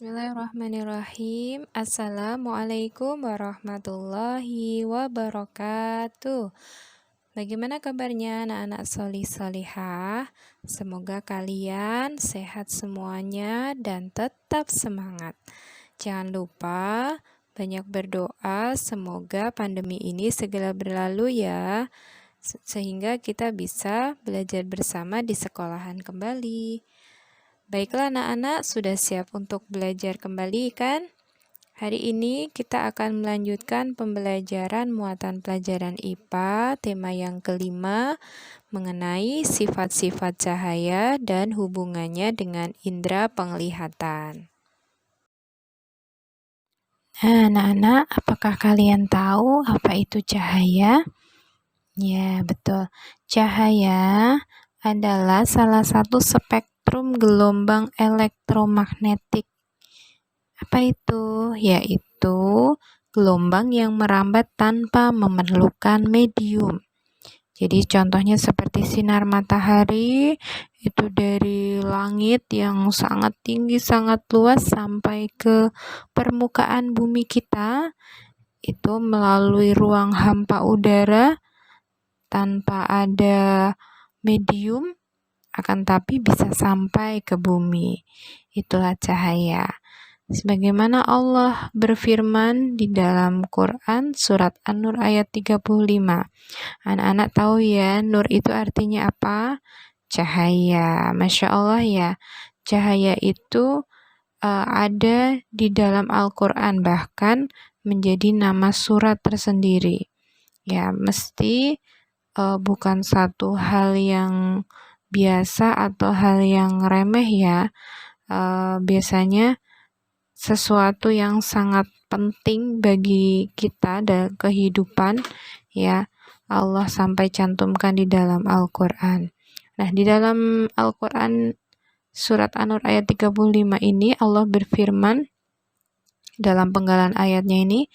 Bismillahirrahmanirrahim. Assalamualaikum warahmatullahi wabarakatuh. Bagaimana kabarnya anak-anak solih-solihah? Semoga kalian sehat semuanya dan tetap semangat. Jangan lupa banyak berdoa semoga pandemi ini segera berlalu ya, sehingga kita bisa belajar bersama di sekolahan kembali. Baiklah anak-anak, sudah siap untuk belajar kembali kan? Hari ini kita akan melanjutkan pembelajaran muatan pelajaran IPA, tema yang kelima, mengenai sifat-sifat cahaya dan hubungannya dengan indera penglihatan. Nah, anak-anak, apakah kalian tahu apa itu cahaya? Ya, betul. Cahaya adalah salah satu spektrum gelombang elektromagnetik. Apa itu? Yaitu gelombang yang merambat tanpa memerlukan medium. Jadi contohnya seperti sinar matahari itu dari langit yang sangat tinggi, sangat luas sampai ke permukaan bumi kita, itu melalui ruang hampa udara tanpa ada medium, akan tapi bisa sampai ke bumi. Itulah cahaya. Sebagaimana Allah berfirman di dalam Quran surat An-Nur ayat 35. Anak-anak tahu ya, nur itu artinya apa? Cahaya. Masya Allah ya. Cahaya itu ada di dalam Al-Quran, bahkan menjadi nama surat tersendiri. Ya, mesti bukan satu hal yang biasa atau hal yang remeh ya. Biasanya sesuatu yang sangat penting bagi kita dan kehidupan ya, Allah sampai cantumkan di dalam Al-Quran. Nah, di dalam Al-Quran surat An-Nur ayat 35 ini Allah berfirman dalam penggalan ayatnya ini,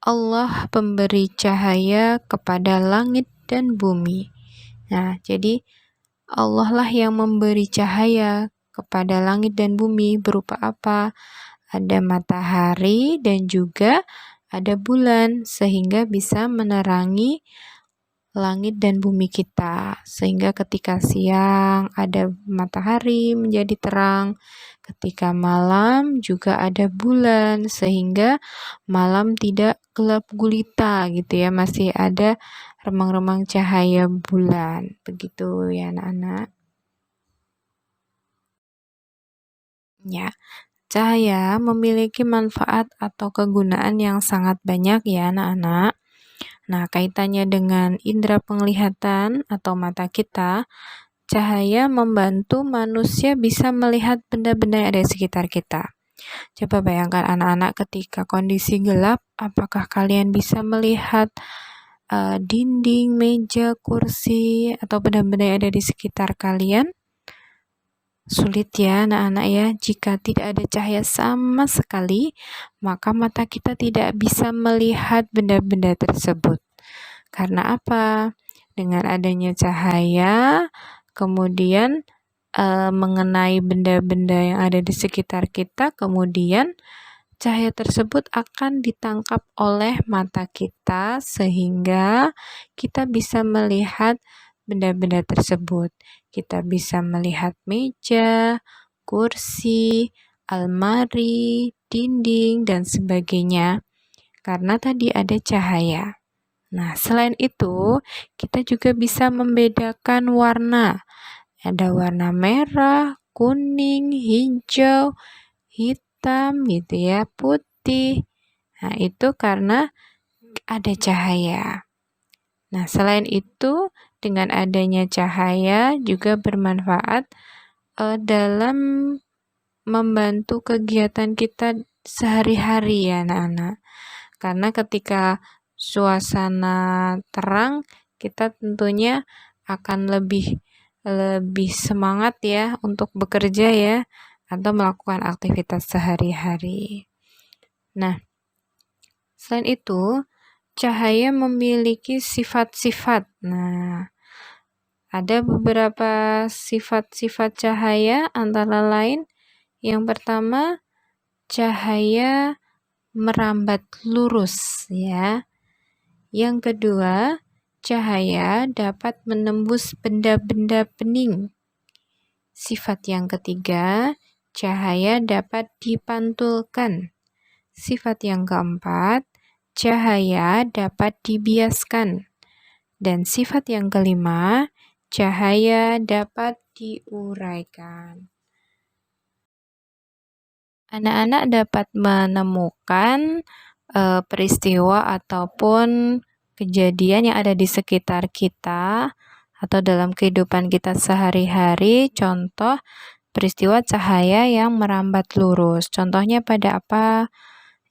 Allah pemberi cahaya kepada langit dan bumi. Nah, jadi Allah lah yang memberi cahaya kepada langit dan bumi berupa apa? Ada matahari dan juga ada bulan, sehingga bisa menerangi langit dan bumi kita. Sehingga ketika siang ada matahari menjadi terang, ketika malam juga ada bulan, sehingga malam tidak gelap gulita gitu ya, masih ada remang-remang cahaya bulan. Begitu ya anak-anak. Ya. Cahaya memiliki manfaat atau kegunaan yang sangat banyak ya anak-anak. Nah, kaitannya dengan indera penglihatan atau mata kita, cahaya membantu manusia bisa melihat benda-benda yang ada di sekitar kita. Coba bayangkan anak-anak ketika kondisi gelap, apakah kalian bisa melihat dinding, meja, kursi, atau benda-benda yang ada di sekitar kalian? Sulit ya anak-anak ya, jika tidak ada cahaya sama sekali, maka mata kita tidak bisa melihat benda-benda tersebut. Karena apa? Dengan adanya cahaya, kemudian mengenai benda-benda yang ada di sekitar kita, kemudian cahaya tersebut akan ditangkap oleh mata kita sehingga kita bisa melihat benda-benda tersebut. Kita bisa melihat meja, kursi, almari, dinding, dan sebagainya karena tadi ada cahaya. Nah, selain itu, kita juga bisa membedakan warna. Ada warna merah, kuning, hijau, hitam gitu ya, putih. Nah, itu karena ada cahaya. Nah, selain itu, dengan adanya cahaya juga bermanfaat dalam membantu kegiatan kita sehari-hari ya anak-anak. Karena ketika suasana terang, kita tentunya akan lebih semangat ya untuk bekerja ya atau melakukan aktivitas sehari-hari. Nah, selain itu, cahaya memiliki sifat-sifat. Nah, ada beberapa sifat-sifat cahaya antara lain yang pertama cahaya merambat lurus ya. Yang kedua, cahaya dapat menembus benda-benda bening. Sifat yang ketiga, cahaya dapat dipantulkan. Sifat yang keempat, cahaya dapat dibiaskan. Dan sifat yang kelima, cahaya dapat diuraikan. Anak-anak dapat menemukan peristiwa ataupun kejadian yang ada di sekitar kita atau dalam kehidupan kita sehari-hari, contoh peristiwa cahaya yang merambat lurus. Contohnya pada apa?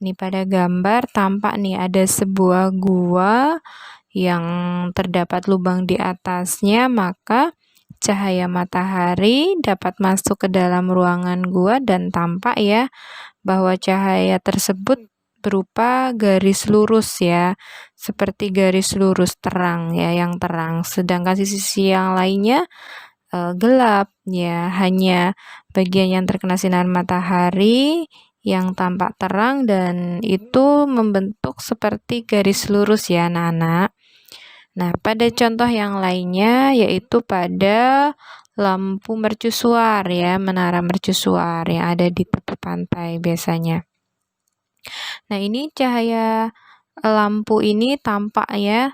Ini pada gambar tampak nih ada sebuah gua yang terdapat lubang di atasnya, maka cahaya matahari dapat masuk ke dalam ruangan gua dan tampak ya bahwa cahaya tersebut berupa garis lurus ya, seperti garis lurus terang ya, yang terang. Sedangkan sisi yang lainnya gelap ya, hanya bagian yang terkena sinar matahari yang tampak terang dan itu membentuk seperti garis lurus ya anak-anak. Nah, pada contoh yang lainnya yaitu pada lampu mercusuar ya, menara mercusuar yang ada di tepi pantai biasanya. Nah, ini cahaya lampu ini tampak ya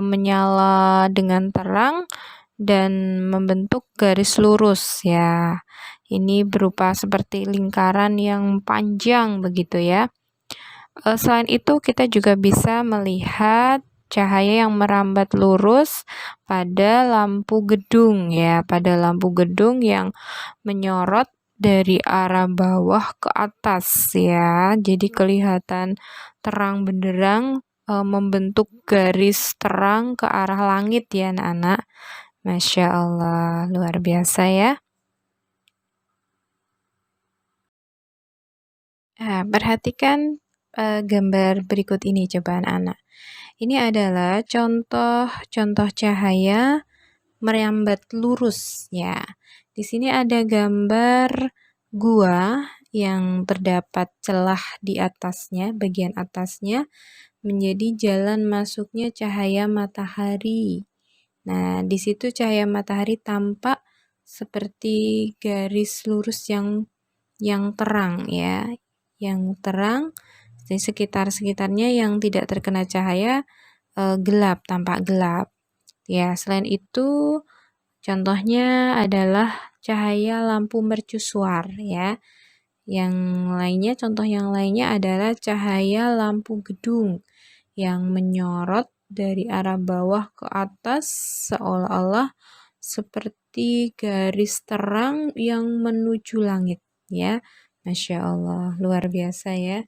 menyala dengan terang dan membentuk garis lurus ya. Ini berupa seperti lingkaran yang panjang begitu ya. Selain itu kita juga bisa melihat cahaya yang merambat lurus pada lampu gedung ya, pada lampu gedung yang menyorot dari arah bawah ke atas ya. Jadi kelihatan terang benderang membentuk garis terang ke arah langit ya anak-anak. Masya Allah, luar biasa ya. Nah, perhatikan gambar berikut ini coba anak-anak. Ini adalah contoh cahaya merambat lurus ya. Di sini ada gambar gua yang terdapat celah di atasnya, bagian atasnya menjadi jalan masuknya cahaya matahari. Nah, di situ cahaya matahari tampak seperti garis lurus yang terang ya, yang terang di sekitarnya yang tidak terkena cahaya gelap, tampak gelap. Ya, selain itu contohnya adalah cahaya lampu mercusuar ya. Contoh yang lainnya adalah cahaya lampu gedung yang menyorot dari arah bawah ke atas seolah-olah seperti garis terang yang menuju langit ya. Masya Allah, luar biasa ya.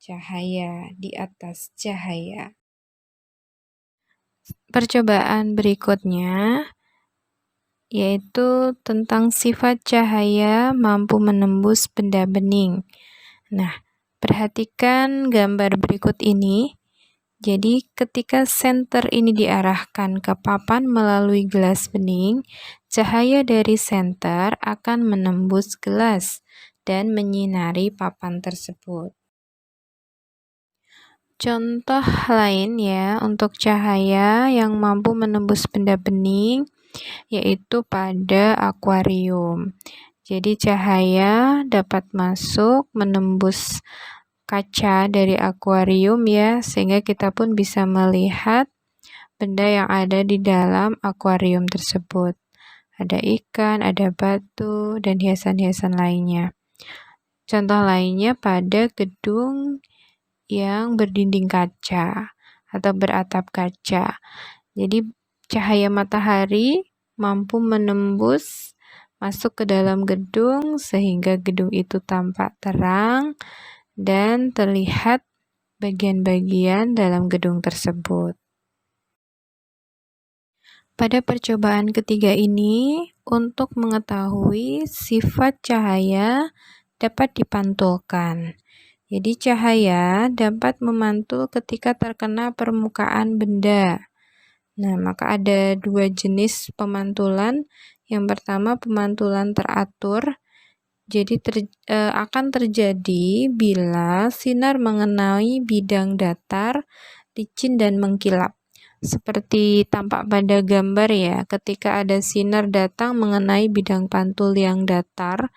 Cahaya di atas cahaya. Percobaan berikutnya yaitu tentang sifat cahaya mampu menembus benda bening. Nah, perhatikan gambar berikut ini. Jadi, ketika senter ini diarahkan ke papan melalui gelas bening, cahaya dari senter akan menembus gelas dan menyinari papan tersebut. Contoh lain ya untuk cahaya yang mampu menembus benda bening yaitu pada akuarium. Jadi cahaya dapat masuk menembus kaca dari akuarium ya, sehingga kita pun bisa melihat benda yang ada di dalam akuarium tersebut. Ada ikan, ada batu, dan hiasan-hiasan lainnya. Contoh lainnya pada gedung yang berdinding kaca atau beratap kaca. Jadi cahaya matahari mampu menembus masuk ke dalam gedung sehingga gedung itu tampak terang dan terlihat bagian-bagian dalam gedung tersebut. Pada percobaan ketiga ini, untuk mengetahui sifat cahaya dapat dipantulkan. Jadi cahaya dapat memantul ketika terkena permukaan benda. Nah, maka ada dua jenis pemantulan. Yang pertama pemantulan teratur, Jadi akan terjadi bila sinar mengenai bidang datar, licin dan mengkilap. Seperti tampak pada gambar ya, ketika ada sinar datang mengenai bidang pantul yang datar,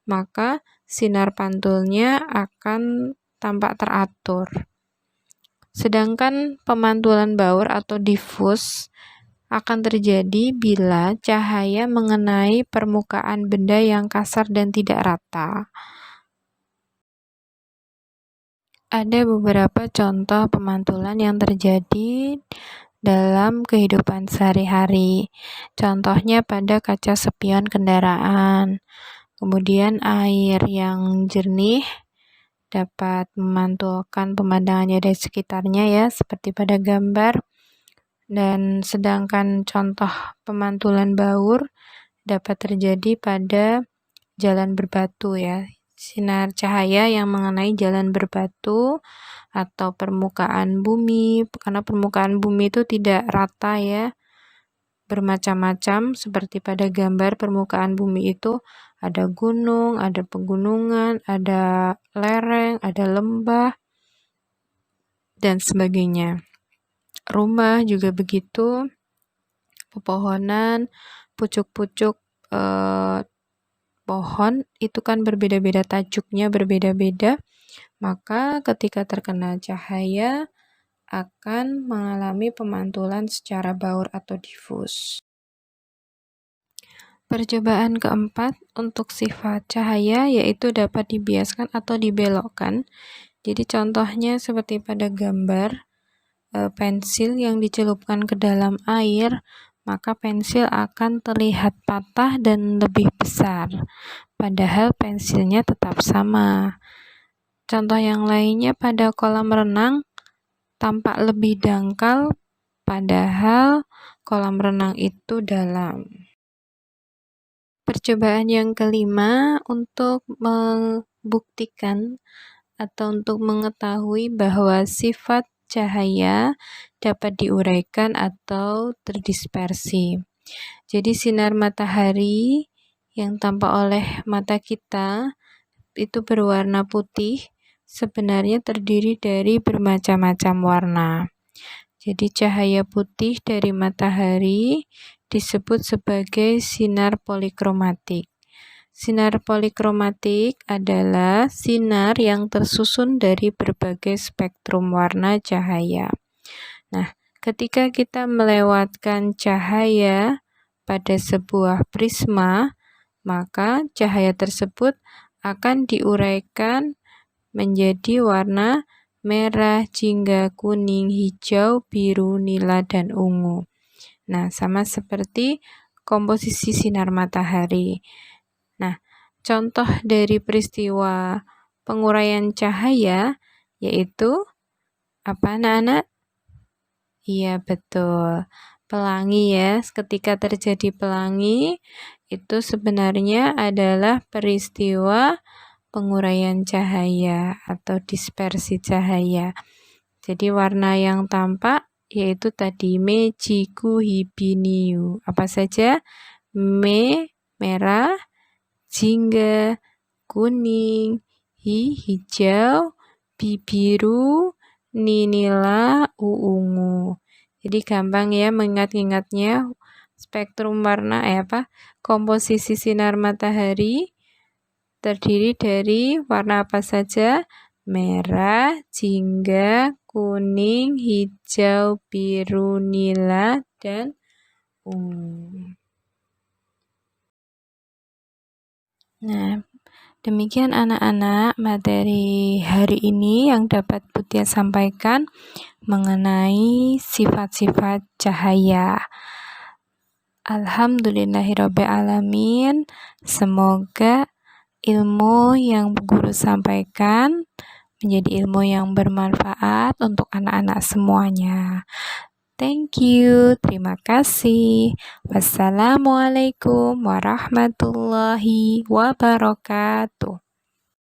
maka sinar pantulnya akan tampak teratur. Sedangkan pemantulan baur atau diffus akan terjadi bila cahaya mengenai permukaan benda yang kasar dan tidak rata. Ada beberapa contoh pemantulan yang terjadi dalam kehidupan sehari-hari. Contohnya pada kaca spion kendaraan. Kemudian air yang jernih dapat memantulkan pemandangan dari sekitarnya ya, seperti pada gambar. Dan sedangkan contoh pemantulan baur dapat terjadi pada jalan berbatu ya. Sinar cahaya yang mengenai jalan berbatu atau permukaan bumi, karena permukaan bumi itu tidak rata ya, bermacam-macam. Seperti pada gambar permukaan bumi itu ada gunung, ada pegunungan, ada lereng, ada lembah, dan sebagainya. Rumah juga begitu, pepohonan, pucuk-pucuk pohon itu kan berbeda-beda tajuknya, berbeda-beda, maka ketika terkena cahaya akan mengalami pemantulan secara baur atau diffus. Percobaan keempat untuk sifat cahaya yaitu dapat dibiaskan atau dibelokkan. Jadi contohnya seperti pada gambar pensil yang dicelupkan ke dalam air, maka pensil akan terlihat patah dan lebih besar, padahal pensilnya tetap sama. Contoh yang lainnya pada kolam renang tampak lebih dangkal, padahal kolam renang itu dalam. Percobaan yang kelima untuk membuktikan atau untuk mengetahui bahwa sifat cahaya dapat diuraikan atau terdispersi. Jadi sinar matahari yang tampak oleh mata kita itu berwarna putih sebenarnya terdiri dari bermacam-macam warna. Jadi cahaya putih dari matahari disebut sebagai sinar polikromatik. Sinar polikromatik adalah sinar yang tersusun dari berbagai spektrum warna cahaya. Nah, ketika kita melewatkan cahaya pada sebuah prisma, maka cahaya tersebut akan diuraikan menjadi warna merah, jingga, kuning, hijau, biru, nila, dan ungu. Nah, sama seperti komposisi sinar matahari. Nah, contoh dari peristiwa penguraian cahaya yaitu apa anak-anak? Iya betul, pelangi ya. Ketika terjadi pelangi itu sebenarnya adalah peristiwa penguraian cahaya atau dispersi cahaya. Jadi warna yang tampak yaitu tadi mejiku hibiniu. Apa saja? Merah, jingga, kuning, hijau, biru, nila, ungu. Jadi gampang ya mengingat-ingatnya. Spektrum warna komposisi sinar matahari terdiri dari warna apa saja? Merah, jingga, kuning, hijau, biru, nila, dan ungu. Nah, demikian anak-anak materi hari ini yang dapat Butia sampaikan mengenai sifat-sifat cahaya. Alhamdulillahirrabbilalamin. Semoga ilmu yang guru sampaikan menjadi ilmu yang bermanfaat untuk anak-anak semuanya. Thank you, terima kasih. Wassalamualaikum warahmatullahi wabarakatuh.